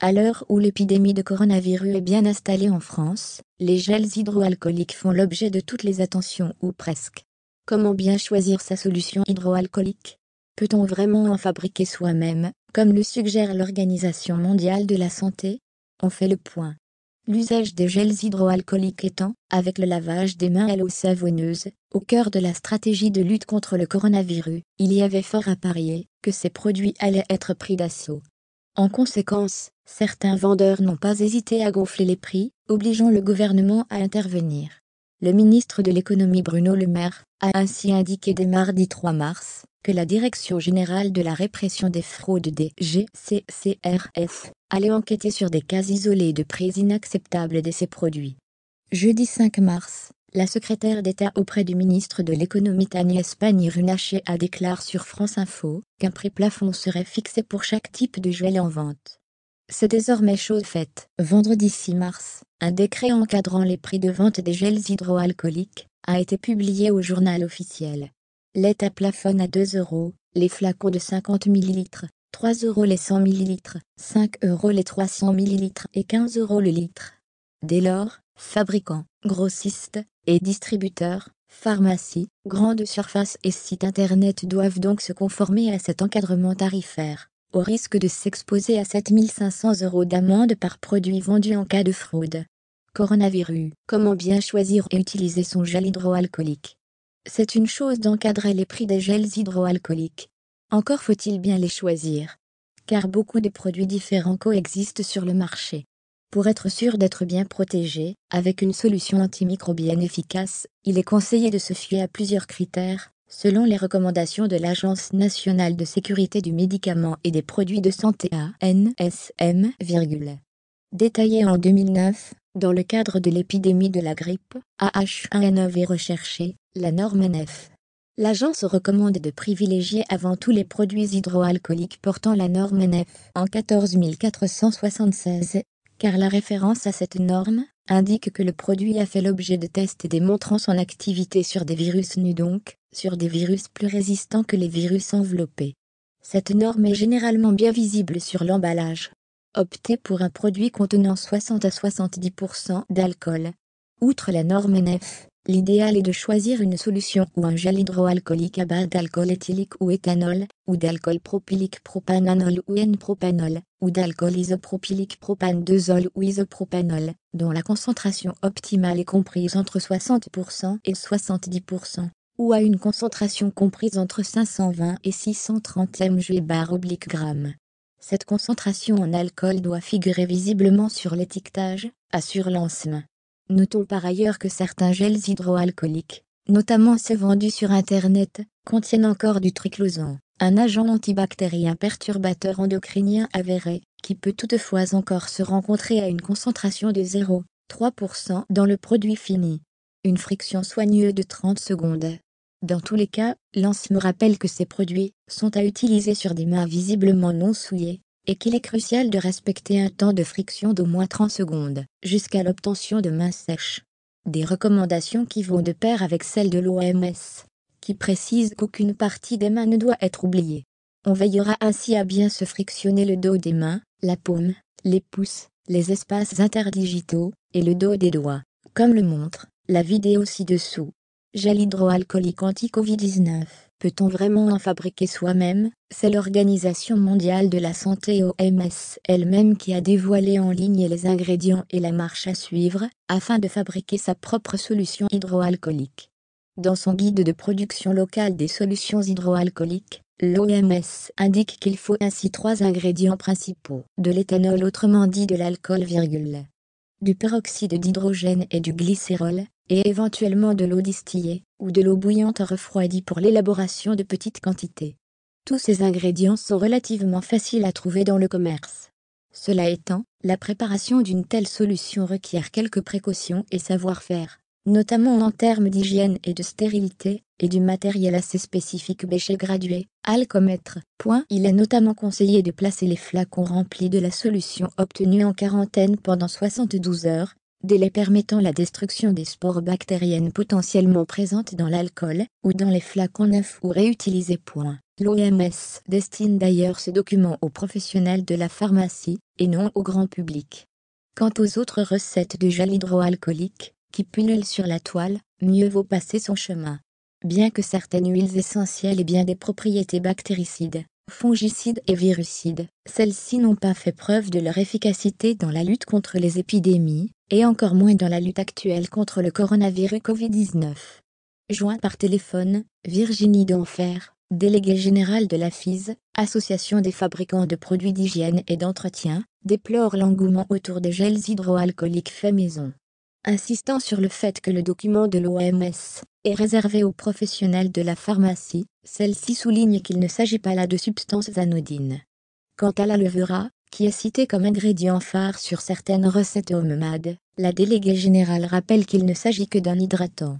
À l'heure où l'épidémie de coronavirus est bien installée en France, les gels hydroalcooliques font l'objet de toutes les attentions ou presque. Comment bien choisir sa solution hydroalcoolique? Peut-on vraiment en fabriquer soi-même, comme le suggère l'Organisation mondiale de la santé? On fait le point. L'usage des gels hydroalcooliques étant, avec le lavage des mains à l'eau savonneuse, au cœur de la stratégie de lutte contre le coronavirus, il y avait fort à parier que ces produits allaient être pris d'assaut. En conséquence, certains vendeurs n'ont pas hésité à gonfler les prix, obligeant le gouvernement à intervenir. Le ministre de l'économie Bruno Le Maire a ainsi indiqué dès mardi 3 mars que la Direction générale de la répression des fraudes DGCCRF allait enquêter sur des cas isolés de prix inacceptables de ces produits. Jeudi 5 mars, la secrétaire d'État auprès du ministre de l'économie Agnès Pannier-Runacher a déclaré sur France Info qu'un prix plafond serait fixé pour chaque type de gel en vente. C'est désormais chose faite. Vendredi 6 mars, un décret encadrant les prix de vente des gels hydroalcooliques a été publié au journal officiel. L'État plafonne à 2 € les flacons de 50 ml, 3 € les 100 ml, 5 € les 300 ml et 15 € le litre. Dès lors, fabricants, grossistes et distributeurs, pharmacies, grandes surfaces et sites internet doivent donc se conformer à cet encadrement tarifaire, au risque de s'exposer à 7 500 € d'amende par produit vendu en cas de fraude. Coronavirus. Comment bien choisir et utiliser son gel hydroalcoolique? C'est une chose d'encadrer les prix des gels hydroalcooliques. Encore faut-il bien les choisir, car beaucoup de produits différents coexistent sur le marché. Pour être sûr d'être bien protégé, avec une solution antimicrobienne efficace, il est conseillé de se fier à plusieurs critères, selon les recommandations de l'Agence nationale de sécurité du médicament et des produits de santé ANSM, détaillée en 2009, dans le cadre de l'épidémie de la grippe H1N9 et recherchée, la norme NF. L'agence recommande de privilégier avant tout les produits hydroalcooliques portant la norme NF en 14476, car la référence à cette norme indique que le produit a fait l'objet de tests démontrant son activité sur des virus nus, donc sur des virus plus résistants que les virus enveloppés. Cette norme est généralement bien visible sur l'emballage. Optez pour un produit contenant 60 à 70% d'alcool. Outre la norme NF, l'idéal est de choisir une solution ou un gel hydroalcoolique à base d'alcool éthylique ou éthanol, ou d'alcool propylique propananol ou N-propanol, ou d'alcool isopropylique propanedosol ou isopropanol, dont la concentration optimale est comprise entre 60% et 70%, ou à une concentration comprise entre 520 et 630 mg/g. Cette concentration en alcool doit figurer visiblement sur l'étiquetage, assure l'ANSM. Notons par ailleurs que certains gels hydroalcooliques, notamment ceux vendus sur Internet, contiennent encore du triclosan, un agent antibactérien perturbateur endocrinien avéré, qui peut toutefois encore se rencontrer à une concentration de 0,3% dans le produit fini. Une friction soigneuse de 30 secondes. Dans tous les cas, l'ANSM rappelle que ces produits sont à utiliser sur des mains visiblement non souillées, et qu'il est crucial de respecter un temps de friction d'au moins 30 secondes, jusqu'à l'obtention de mains sèches. Des recommandations qui vont de pair avec celles de l'OMS, qui précise qu'aucune partie des mains ne doit être oubliée. On veillera ainsi à bien se frictionner le dos des mains, la paume, les pouces, les espaces interdigitaux, et le dos des doigts, comme le montre la vidéo ci-dessous. Gel hydroalcoolique anti-Covid-19. Peut-on vraiment en fabriquer soi-même? C'est l'Organisation mondiale de la santé OMS elle-même qui a dévoilé en ligne les ingrédients et la marche à suivre, afin de fabriquer sa propre solution hydroalcoolique. Dans son guide de production locale des solutions hydroalcooliques, l'OMS indique qu'il faut ainsi 3 ingrédients principaux: de l'éthanol, autrement dit de l'alcool, du peroxyde d'hydrogène et du glycérol, et éventuellement de l'eau distillée, ou de l'eau bouillante refroidie pour l'élaboration de petites quantités. Tous ces ingrédients sont relativement faciles à trouver dans le commerce. Cela étant, la préparation d'une telle solution requiert quelques précautions et savoir-faire, notamment en termes d'hygiène et de stérilité, et du matériel assez spécifique bécher gradué, alcomètre. Il est notamment conseillé de placer les flacons remplis de la solution obtenue en quarantaine pendant 72 heures, délai permettant la destruction des spores bactériennes potentiellement présentes dans l'alcool ou dans les flacons neufs ou réutilisés. L'OMS destine d'ailleurs ce document aux professionnels de la pharmacie et non au grand public. Quant aux autres recettes de gel hydroalcoolique qui pullulent sur la toile, mieux vaut passer son chemin. Bien que certaines huiles essentielles aient bien des propriétés bactéricides, fongicides et virucides, celles-ci n'ont pas fait preuve de leur efficacité dans la lutte contre les épidémies, et encore moins dans la lutte actuelle contre le coronavirus Covid-19. Joint par téléphone, Virginie Denfer, déléguée générale de la FIS, Association des fabricants de produits d'hygiène et d'entretien, déplore l'engouement autour des gels hydroalcooliques faits maison. Insistant sur le fait que le document de l'OMS est réservé aux professionnels de la pharmacie, celle-ci souligne qu'il ne s'agit pas là de substances anodines. Quant à la levure, qui est citée comme ingrédient phare sur certaines recettes homemade, la déléguée générale rappelle qu'il ne s'agit que d'un hydratant.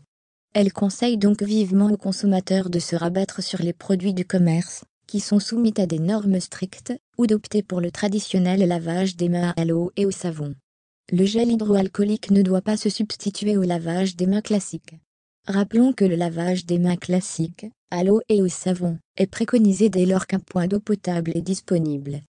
Elle conseille donc vivement aux consommateurs de se rabattre sur les produits du commerce, qui sont soumis à des normes strictes, ou d'opter pour le traditionnel lavage des mains à l'eau et au savon. Le gel hydroalcoolique ne doit pas se substituer au lavage des mains classique. Rappelons que le lavage des mains classique, à l'eau et au savon, est préconisé dès lors qu'un point d'eau potable est disponible.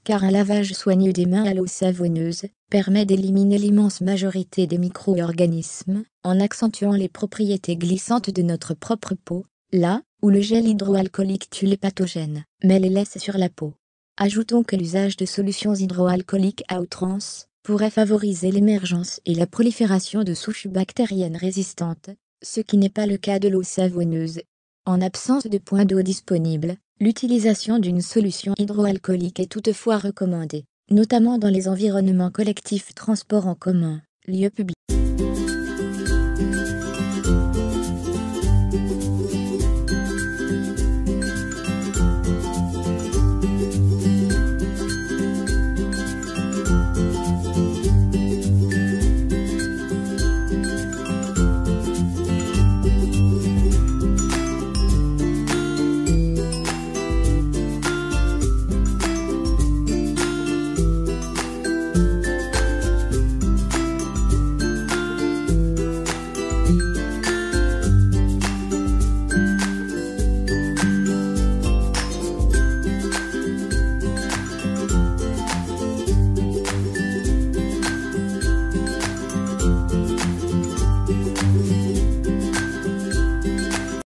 Car un lavage soigneux des mains à l'eau savonneuse permet d'éliminer l'immense majorité des micro-organismes, en accentuant les propriétés glissantes de notre propre peau, là où le gel hydroalcoolique tue les pathogènes, mais les laisse sur la peau. Ajoutons que l'usage de solutions hydroalcooliques à outrance pourrait favoriser l'émergence et la prolifération de souches bactériennes résistantes, ce qui n'est pas le cas de l'eau savonneuse. En absence de point d'eau disponible, l'utilisation d'une solution hydroalcoolique est toutefois recommandée, notamment dans les environnements collectifs transports en commun, lieux publics.